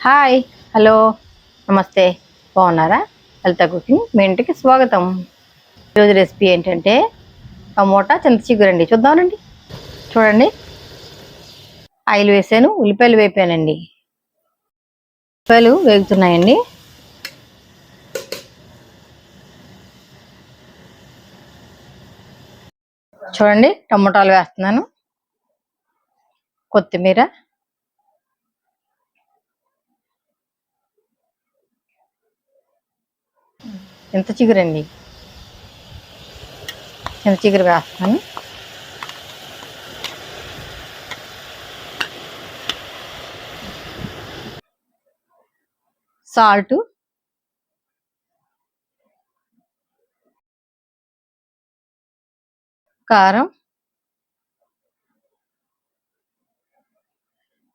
Hi, hello, నమస్తే. బాగున్నారా? లలిత cooking మీ ఇంటికి స్వాగతం. ఈరోజు రెసిపీ ఏంటంటే టమోటా చింత చిగురండి. చూద్దామండి. చూడండి, ఆయిల్ వేసాను, ఉల్లిపాయలు వేపానండి. ఉల్లిపాయలు వేగుతున్నాయండి. చూడండి, టమోటాలు వేస్తున్నాను, కొత్తిమీర, చింత చిగురండి. చింత చిగురు వేస్తాను. సాల్ట్, కారం,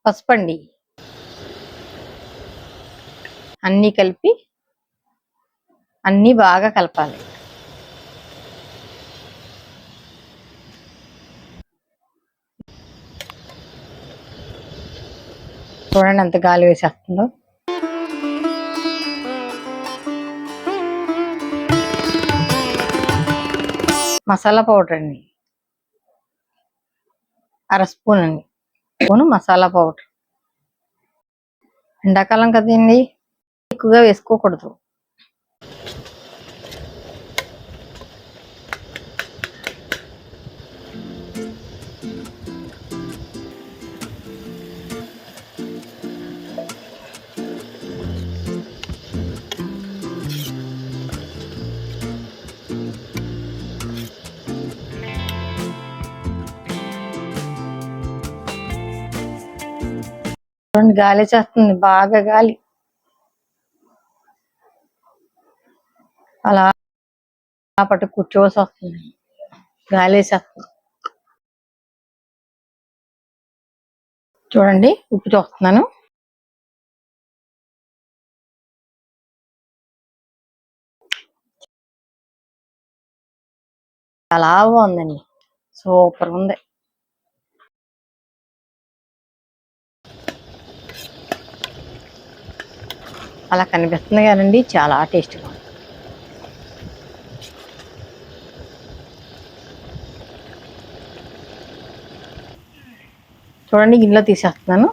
పసుపండి, అన్నీ కలిపి అన్నీ బాగా కలపాలి. చూడండి ఎంత గాలి వేసేస్తుందో. మసాలా పౌడర్ అండి, అర స్పూన్ అండి. Spoon masala powder. ఎండాకాలం కదండి, ఎక్కువగా వేసుకోకూడదు. గాలి చేస్తుంది, బాగా గాలి. అలా పట్టు కూర్చోవలసి వస్తుంది, గాలి వేసేస్తుంది. చూడండి, ఉప్పు చూస్తున్నాను. చాలా బాగుందండి, సూపర్ ఉంది. అలా కనిపిస్తుంది కదండి, చాలా టేస్ట్గా ఉంది. చూడండి, గిన్నెలో తీసేస్తున్నాను.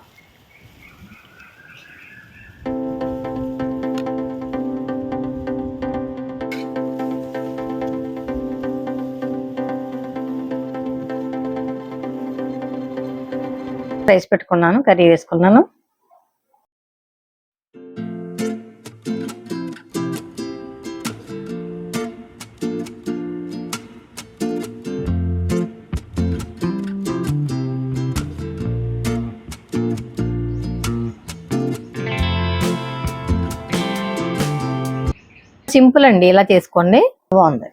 రైస్ పెట్టుకున్నాను, కర్రీ వేసుకున్నాను. సింపుల్ అండి, ఇలా చేసుకోండి, బాగుంది.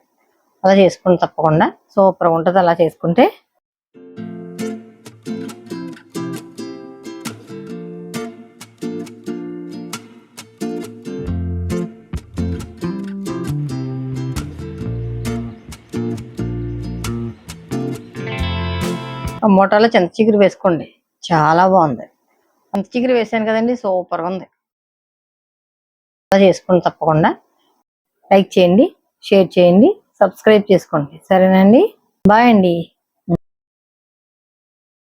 అలా చేసుకోండి తప్పకుండా, సూపర్ ఉంటుంది అలా చేసుకుంటే. టమోటాలో చింత చిగురు వేసుకోండి, చాలా బాగుంది. చింత చిగురు వేసాను కదండి, సూపర్ ఉంది. అలా చేసుకోండి తప్పకుండా. లైక్ చేయండి, షేర్ చేయండి, సబ్స్క్రైబ్ చేసుకోండి. సరేనండి, బాయ్ అండి.